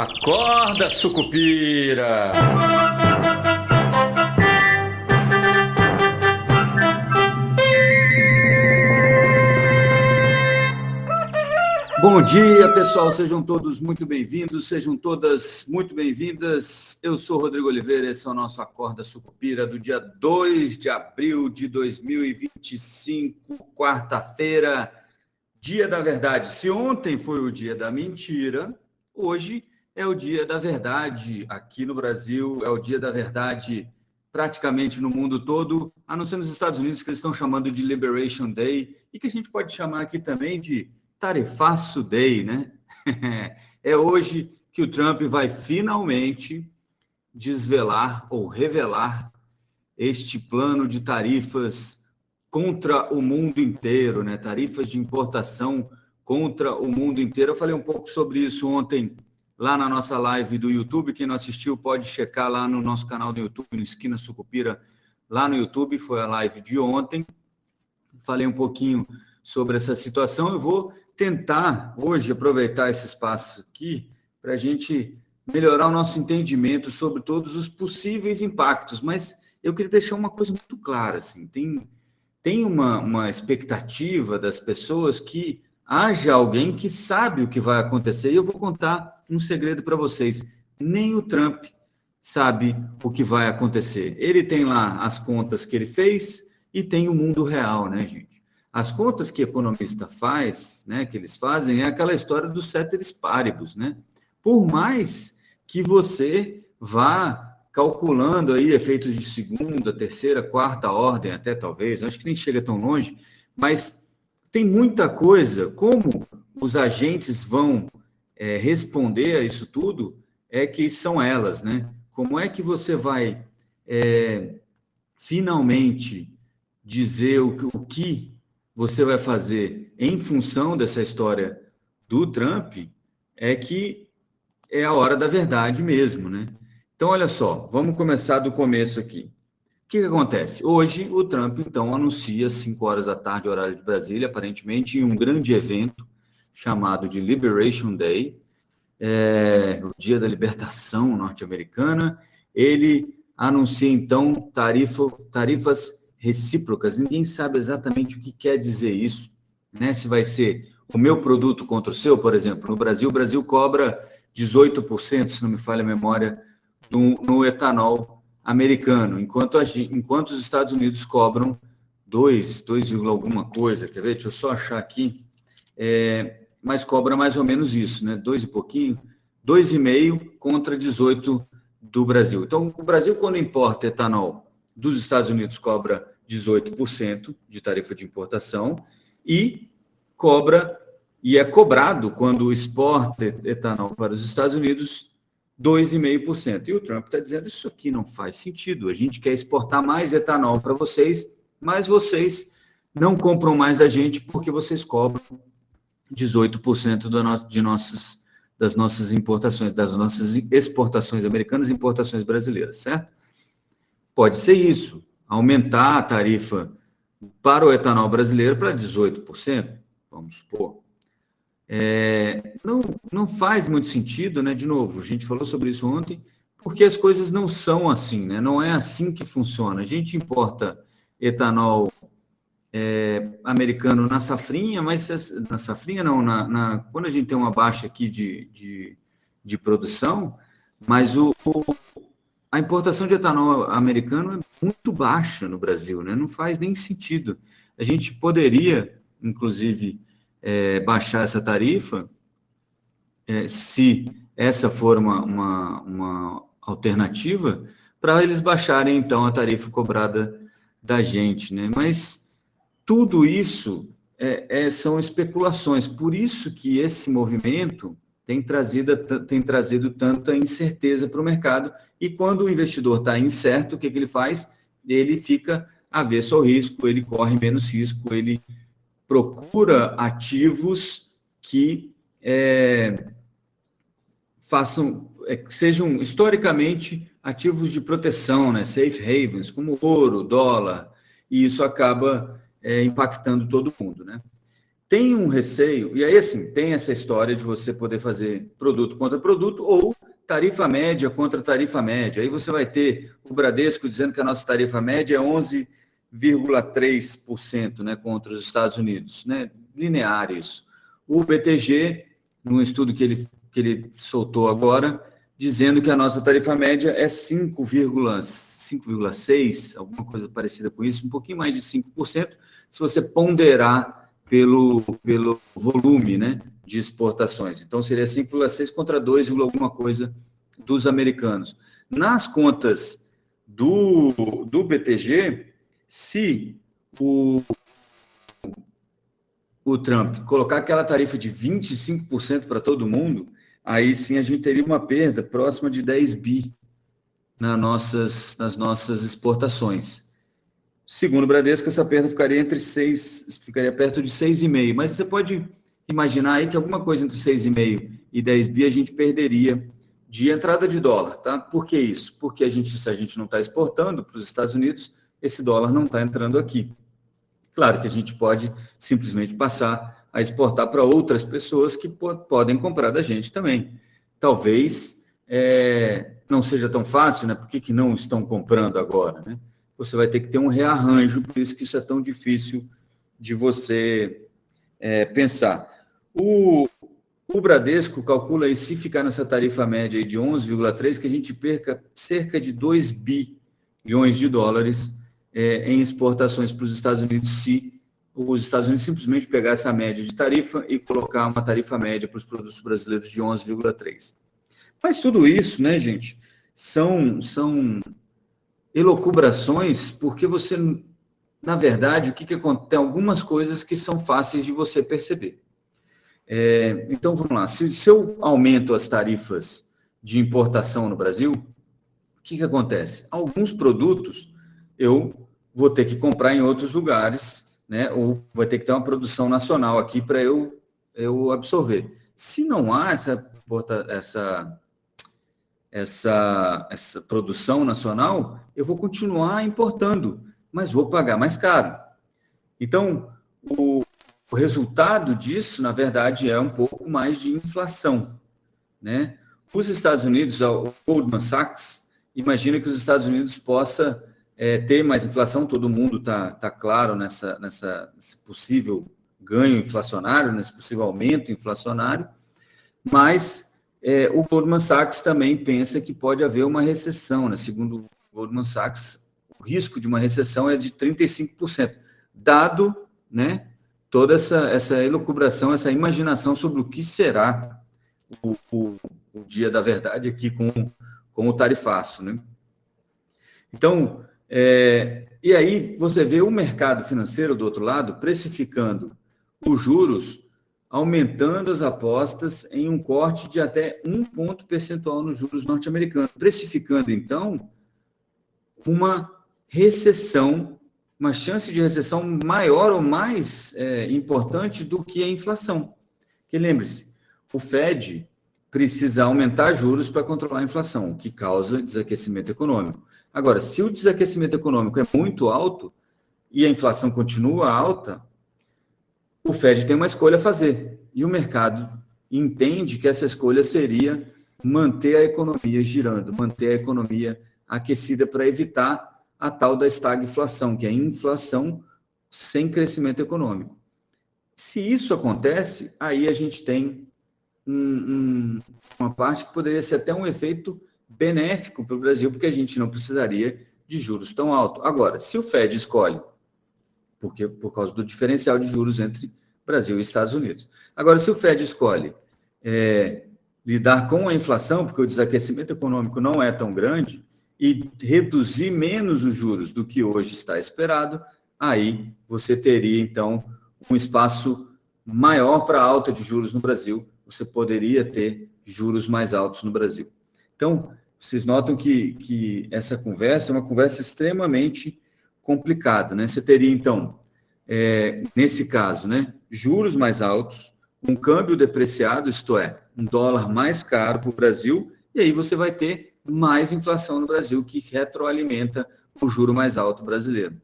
Acorda, sucupira! Bom dia, pessoal. Sejam todos muito bem-vindos, sejam todas muito bem-vindas. Eu sou Rodrigo Oliveira, esse é o nosso Acorda Sucupira do dia 2 de abril de 2025, quarta-feira, dia da verdade. Se ontem foi o dia da mentira, hoje é o dia da verdade aqui no Brasil, é o dia da verdade praticamente no mundo todo, a não ser nos Estados Unidos, que eles estão chamando de Liberation Day, e que a gente pode chamar aqui também de Tarifaço Day, né? É hoje que o Trump vai finalmente desvelar ou revelar este plano de tarifas contra o mundo inteiro, né? Tarifas de importação contra o mundo inteiro. Eu falei um pouco sobre isso ontem lá na nossa live do YouTube. Quem não assistiu pode checar lá no nosso canal do YouTube, no Esquina Sucupira, lá no YouTube. Foi a live de ontem. Falei um pouquinho sobre essa situação. Eu vou tentar hoje aproveitar esse espaço aqui para a gente melhorar o nosso entendimento sobre todos os possíveis impactos, mas eu queria deixar uma coisa muito clara, assim, tem uma expectativa das pessoas que haja alguém que sabe o que vai acontecer, e eu vou contar um segredo para vocês: nem o Trump sabe o que vai acontecer. Ele tem lá as contas que ele fez e tem o mundo real, né, gente? As contas que economista faz, né, que eles fazem, é aquela história do ceteris paribus, né? Por mais que você vá calculando aí efeitos de segunda, terceira, quarta ordem, até talvez, acho que nem chega tão longe, mas tem muita coisa. Como os agentes vão responder a isso tudo, é que são elas, né? Como é que você vai finalmente dizer o que você vai fazer em função dessa história do Trump, é que é a hora da verdade mesmo, né? Então, olha só, vamos começar do começo aqui. O que acontece? Hoje, o Trump, então, anuncia às 5 horas da tarde, horário de Brasília, aparentemente, em um grande evento chamado de Liberation Day, o Dia da Libertação Norte-Americana. Ele anuncia, então, tarifas recíprocas. Ninguém sabe exatamente o que quer dizer isso, né? Se vai ser o meu produto contra o seu, por exemplo. No Brasil, o Brasil cobra 18%, se não me falha a memória, no etanol americano, enquanto os Estados Unidos cobram 2, alguma coisa. Quer ver? Deixa eu só achar aqui. Mas cobra mais ou menos isso, né? 2 e pouquinho, 2,5 contra 18 do Brasil. Então, o Brasil, quando importa etanol dos Estados Unidos, cobra 18% de tarifa de importação e é cobrado, quando exporta etanol para os Estados Unidos, 2,5%. E o Trump está dizendo: isso aqui não faz sentido, a gente quer exportar mais etanol para vocês, mas vocês não compram mais a gente porque vocês cobram 18% das nossas importações, das nossas exportações americanas e importações brasileiras, certo? Pode ser isso, aumentar a tarifa para o etanol brasileiro para 18%, vamos supor. Não faz muito sentido, né? De novo, a gente falou sobre isso ontem, porque as coisas não são assim, né? Não é assim que funciona. A gente importa etanol americano na safrinha, mas na safrinha não, quando a gente tem uma baixa aqui de produção, mas a importação de etanol americano é muito baixa no Brasil, né? Não faz nem sentido. A gente poderia, inclusive, baixar essa tarifa, se essa for uma alternativa, para eles baixarem, então, a tarifa cobrada da gente, né? Mas tudo isso são especulações. Por isso que esse movimento tem trazido tanta incerteza para o mercado. E quando o investidor está incerto, o que ele faz? Ele fica avesso ao risco, ele corre menos risco, ele procura ativos que sejam historicamente ativos de proteção, né? Safe havens, como ouro, dólar, e isso acaba impactando todo mundo, né? tem um receio, e aí assim, tem essa história de você poder fazer produto contra produto ou tarifa média contra tarifa média. Aí você vai ter o Bradesco dizendo que a nossa tarifa média é 11,3%, né, contra os Estados Unidos, né, linear isso. O BTG, num estudo que ele soltou agora, dizendo que a nossa tarifa média é 5,6, alguma coisa parecida com isso, um pouquinho mais de 5%, se você ponderar pelo volume, né, de exportações. Então, seria 5,6 contra 2, alguma coisa dos americanos. Nas contas do BTG, se o Trump colocar aquela tarifa de 25% para todo mundo, aí sim a gente teria uma perda próxima de 10 bi nas nossas exportações. Segundo o Bradesco, essa perda ficaria perto de 6,5, mas você pode imaginar aí que alguma coisa entre 6,5 e 10 bi a gente perderia de entrada de dólar, tá? Por que isso? Porque se a gente não está exportando para os Estados Unidos, esse dólar não está entrando aqui. Claro que a gente pode simplesmente passar a exportar para outras pessoas que podem comprar da gente também. Talvez não seja tão fácil, né? Por que não estão comprando agora, né? Você vai ter que ter um rearranjo, por isso que isso é tão difícil de você pensar. O Bradesco calcula aí, se ficar nessa tarifa média aí de 11,3, que a gente perca cerca de 2 bilhões de dólares em exportações para os Estados Unidos, se os Estados Unidos simplesmente pegar essa média de tarifa e colocar uma tarifa média para os produtos brasileiros de 11,3. Mas tudo isso, né, gente, são elucubrações, porque você, na verdade, o que acontece? Tem algumas coisas que são fáceis de você perceber. Então, vamos lá. Se eu aumento as tarifas de importação no Brasil, o que acontece? Alguns produtos eu vou ter que comprar em outros lugares, né? Ou vai ter que ter uma produção nacional aqui para eu absorver. Se não há essa produção nacional, eu vou continuar importando, mas vou pagar mais caro. Então, o resultado disso, na verdade, é um pouco mais de inflação, né? Os Estados Unidos, o Goldman Sachs, imagina que os Estados Unidos possa ter mais inflação, todo mundo tá claro nesse possível ganho inflacionário, nesse possível aumento inflacionário, mas o Goldman Sachs também pensa que pode haver uma recessão, né? Segundo o Goldman Sachs, o risco de uma recessão é de 35%, dado, né, toda essa elucubração, essa imaginação sobre o que será o dia da verdade aqui com o tarifaço, né? Então, e aí você vê o mercado financeiro do outro lado precificando os juros, aumentando as apostas em um corte de até 1 ponto percentual nos juros norte-americanos, precificando, então, uma recessão, uma chance de recessão maior ou mais importante do que a inflação. Porque lembre-se, o Fed precisa aumentar juros para controlar a inflação, o que causa desaquecimento econômico. Agora, se o desaquecimento econômico é muito alto e a inflação continua alta, o Fed tem uma escolha a fazer. E o mercado entende que essa escolha seria manter a economia girando, manter a economia aquecida para evitar a tal da estagflação, que é a inflação sem crescimento econômico. Se isso acontece, aí a gente tem uma parte que poderia ser até um efeito benéfico para o Brasil, porque a gente não precisaria de juros tão altos. Agora, se o Fed escolhe, por causa do diferencial de juros entre Brasil e Estados Unidos. Agora, se o Fed escolhe lidar com a inflação, porque o desaquecimento econômico não é tão grande, e reduzir menos os juros do que hoje está esperado, aí você teria, então, um espaço maior para alta de juros no Brasil, você poderia ter juros mais altos no Brasil. Então, vocês notam que essa conversa é uma conversa extremamente complicada, né? Você teria, então, nesse caso, né, juros mais altos, um câmbio depreciado, isto é, um dólar mais caro para o Brasil, e aí você vai ter mais inflação no Brasil, que retroalimenta o juro mais alto brasileiro.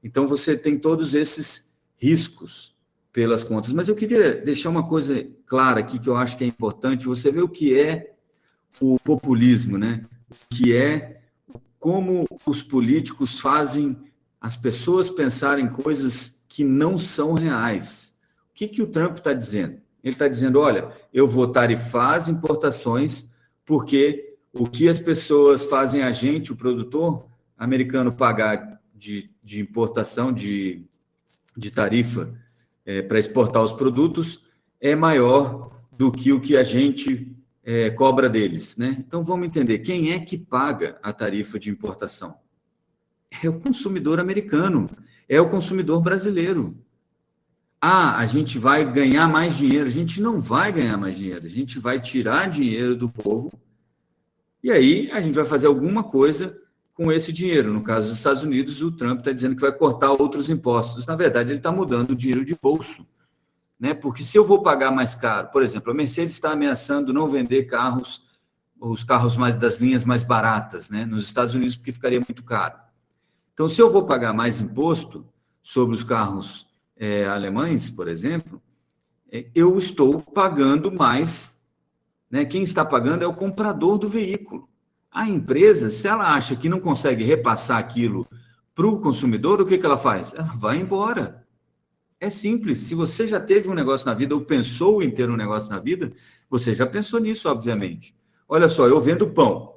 Então, você tem todos esses riscos pelas contas. Mas eu queria deixar uma coisa clara aqui, que eu acho que é importante. Você vê o que é o populismo, né? O que é como os políticos fazem as pessoas pensarem coisas que não são reais. O que o Trump está dizendo? Ele está dizendo, olha, eu vou tarifar as importações porque o que as pessoas fazem a gente, o produtor americano, pagar de importação, de tarifa para exportar os produtos, é maior do que o que a gente cobra deles, né? Então, vamos entender, quem é que paga a tarifa de importação? É o consumidor americano, é o consumidor brasileiro. Ah, a gente vai ganhar mais dinheiro. A gente não vai ganhar mais dinheiro, a gente vai tirar dinheiro do povo e aí a gente vai fazer alguma coisa com esse dinheiro. No caso dos Estados Unidos, o Trump está dizendo que vai cortar outros impostos. Na verdade, ele está mudando o dinheiro de bolso, né? Porque se eu vou pagar mais caro, por exemplo, a Mercedes está ameaçando não vender carros, os carros das linhas mais baratas, né, nos Estados Unidos, porque ficaria muito caro. Então, se eu vou pagar mais imposto sobre os carros alemães, por exemplo, eu estou pagando mais, né? Quem está pagando é o comprador do veículo. A empresa, se ela acha que não consegue repassar aquilo para o consumidor, o que ela faz? Ela vai embora. É simples. Se você já teve um negócio na vida ou pensou em ter um negócio na vida, você já pensou nisso, obviamente. Olha só, eu vendo pão.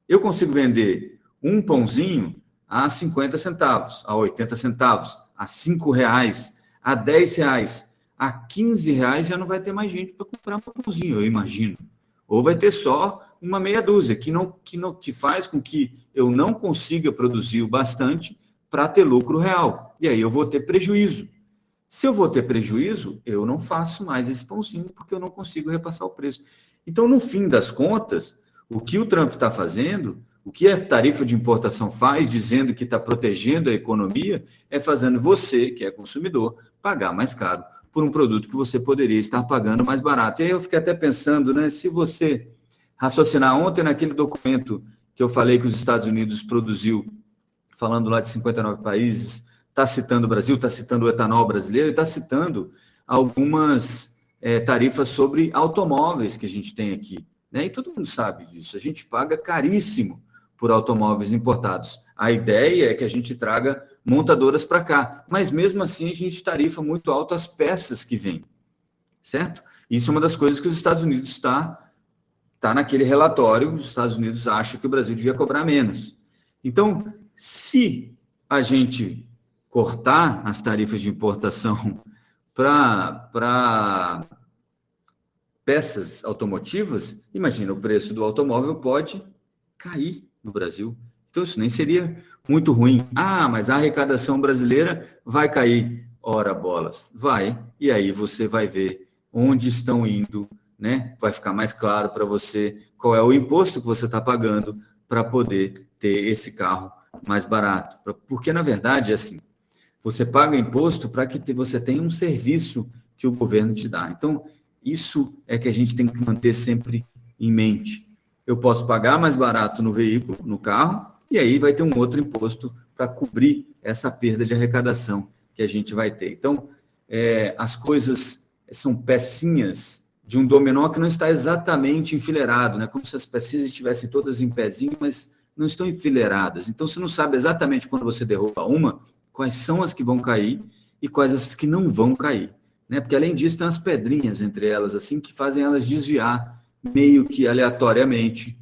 Eu consigo vender um pãozinho a 50 centavos, a 80 centavos, a R$ 5, a R$ 10, a R$ 15 já não vai ter mais gente para comprar um pãozinho, eu imagino. Ou vai ter só uma meia dúzia, que faz com que eu não consiga produzir o bastante para ter lucro real. E aí eu vou ter prejuízo. Se eu vou ter prejuízo, eu não faço mais esse pãozinho, porque eu não consigo repassar o preço. Então, no fim das contas, o que o Trump está fazendo, o que a tarifa de importação faz, dizendo que está protegendo a economia, é fazendo você, que é consumidor, pagar mais caro por um produto que você poderia estar pagando mais barato. E aí eu fiquei até pensando, né, se você raciocinar ontem naquele documento que eu falei que os Estados Unidos produziu, falando lá de 59 países, está citando o Brasil, está citando o etanol brasileiro, está citando algumas tarifas sobre automóveis que a gente tem aqui, né? E todo mundo sabe disso, a gente paga caríssimo por automóveis importados. A ideia é que a gente traga montadoras para cá, mas mesmo assim a gente tarifa muito alto as peças que vêm, certo? Isso é uma das coisas que os Estados Unidos está naquele relatório, os Estados Unidos acham que o Brasil devia cobrar menos. Então, se a gente cortar as tarifas de importação para peças automotivas, imagina, o preço do automóvel pode cair no Brasil. Então, isso nem seria muito ruim. Ah, mas a arrecadação brasileira vai cair. Ora, bolas, vai. E aí você vai ver onde estão indo, né? Vai ficar mais claro para você qual é o imposto que você está pagando para poder ter esse carro mais barato. Porque, na verdade, é assim, você paga imposto para que você tenha um serviço que o governo te dá. Então, isso é que a gente tem que manter sempre em mente. Eu posso pagar mais barato no veículo, no carro, e aí vai ter um outro imposto para cobrir essa perda de arrecadação que a gente vai ter. Então, as coisas são pecinhas de um dominó que não está exatamente enfileirado, né? Como se as pecinhas estivessem todas em pezinho, mas não estão enfileiradas. Então, você não sabe exatamente quando você derruba uma, quais são as que vão cair e quais as que não vão cair, né? Porque, além disso, tem as pedrinhas entre elas, assim, que fazem elas desviar meio que aleatoriamente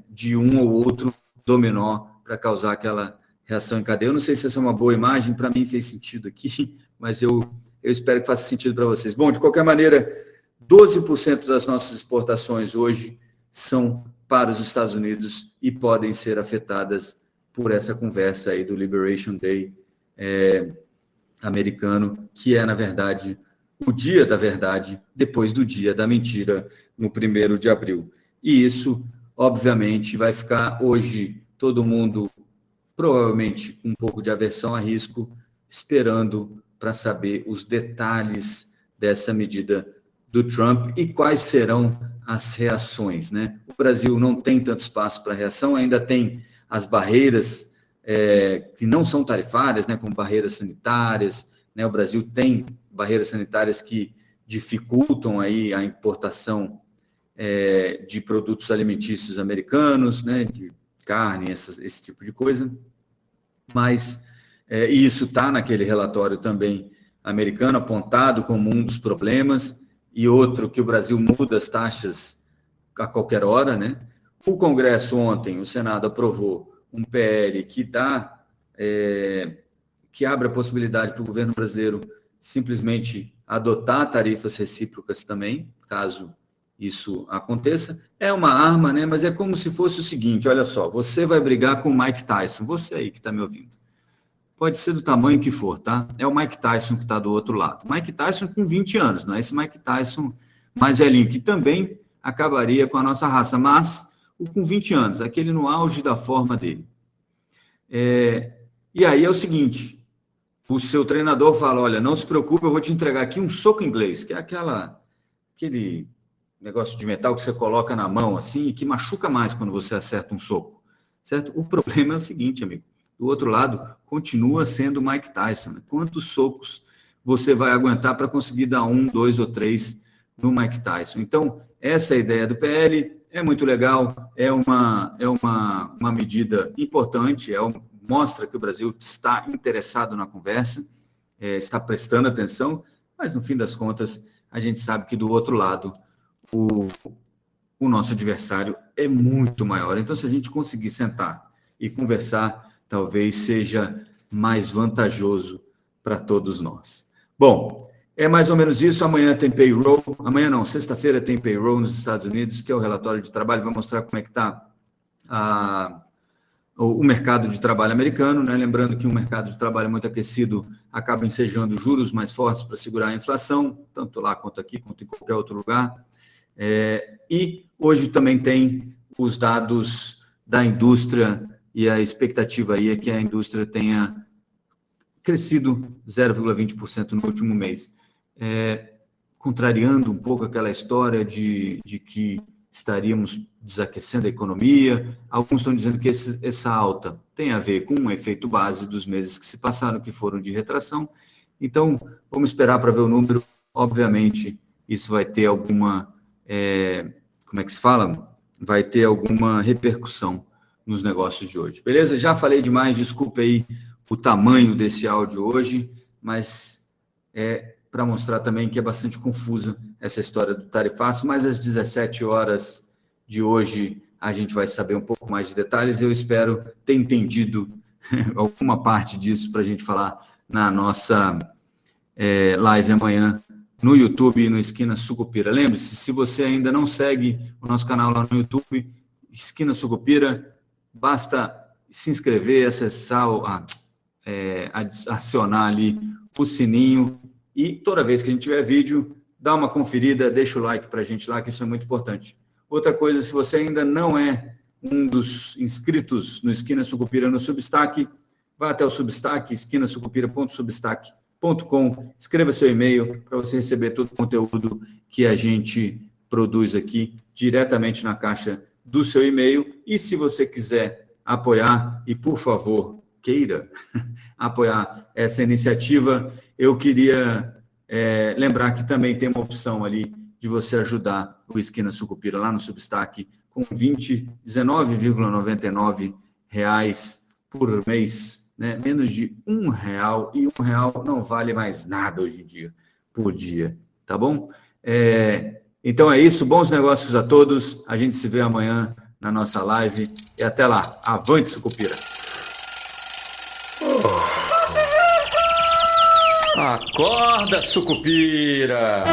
de um ou outro dominó para causar aquela reação em cadeia. Eu não sei se essa é uma boa imagem, para mim fez sentido aqui, mas eu espero que faça sentido para vocês. Bom, de qualquer maneira, 12% das nossas exportações hoje são para os Estados Unidos e podem ser afetadas por essa conversa aí do Liberation Day americano, que é, na verdade, o dia da verdade, depois do dia da mentira, no 1º de abril. E isso, obviamente, vai ficar hoje todo mundo, provavelmente, com um pouco de aversão a risco, esperando para saber os detalhes dessa medida do Trump e quais serão as reações, né? O Brasil não tem tanto espaço para reação, ainda tem as barreiras que não são tarifárias, né, como barreiras sanitárias, né? O Brasil tem barreiras sanitárias que dificultam aí a importação de produtos alimentícios americanos, né, de carne, esse tipo de coisa. Mas isso está naquele relatório também americano, apontado como um dos problemas, e outro que o Brasil muda as taxas a qualquer hora, né? O Congresso ontem, o Senado aprovou um PL que abre a possibilidade para o governo brasileiro simplesmente adotar tarifas recíprocas também, caso isso aconteça. É uma arma, né? Mas é como se fosse o seguinte, olha só, você vai brigar com o Mike Tyson, você aí que está me ouvindo. Pode ser do tamanho que for, tá? É o Mike Tyson que está do outro lado. Mike Tyson com 20 anos, não é esse Mike Tyson mais velhinho, que também acabaria com a nossa raça, mas o com 20 anos, aquele no auge da forma dele. E aí é o seguinte, o seu treinador fala, olha, não se preocupe, eu vou te entregar aqui um soco inglês, que é aquele negócio de metal que você coloca na mão assim e que machuca mais quando você acerta um soco, certo? O problema é o seguinte, amigo, do outro lado continua sendo o Mike Tyson, né? Quantos socos você vai aguentar para conseguir dar 1, 2 ou 3 no Mike Tyson? Então, essa ideia do PL é muito legal, é uma medida importante, mostra que o Brasil está interessado na conversa, está prestando atenção, mas no fim das contas, a gente sabe que do outro lado, o nosso adversário é muito maior. Então, se a gente conseguir sentar e conversar, talvez seja mais vantajoso para todos nós. Bom, é mais ou menos isso. Amanhã tem payroll. Amanhã não, sexta-feira tem payroll nos Estados Unidos, que é o relatório de trabalho, vai mostrar como é que está o mercado de trabalho americano, né? Lembrando que um mercado de trabalho muito aquecido acaba ensejando juros mais fortes para segurar a inflação, tanto lá quanto aqui, quanto em qualquer outro lugar. E hoje também tem os dados da indústria, e a expectativa aí é que a indústria tenha crescido 0,20% no último mês, contrariando um pouco aquela história de que estaríamos desaquecendo a economia. Alguns estão dizendo que essa alta tem a ver com um efeito base dos meses que se passaram, que foram de retração. Então, vamos esperar para ver o número. Obviamente, isso vai ter alguma, como é que se fala? Vai ter alguma repercussão nos negócios de hoje. Beleza? Já falei demais, desculpe aí o tamanho desse áudio hoje, mas para mostrar também que é bastante confusa essa história do tarifaço, mas às 17 horas de hoje a gente vai saber um pouco mais de detalhes. Eu espero ter entendido alguma parte disso para a gente falar na nossa live amanhã no YouTube e no Esquina Sucupira. Lembre-se, se você ainda não segue o nosso canal lá no YouTube, Esquina Sucupira, basta se inscrever, acessar, acionar ali o sininho e toda vez que a gente tiver vídeo, dá uma conferida, deixa o like para a gente lá, que isso é muito importante. Outra coisa, se você ainda não é um dos inscritos no Esquina Sucupira no Substack, vá até o Substack, esquinasucupira.substack.com, escreva seu e-mail para você receber todo o conteúdo que a gente produz aqui diretamente na caixa do seu e-mail. E se você quiser apoiar, e por favor, queira apoiar essa iniciativa, eu queria lembrar que também tem uma opção ali de você ajudar o Esquina Sucupira lá no Substack com R$19,99 por mês, né? Menos de R$1, e R$1 não vale mais nada hoje em dia, por dia, tá bom? Então é isso, bons negócios a todos, a gente se vê amanhã na nossa live, e até lá, avante Sucupira! Acorda, Sucupira!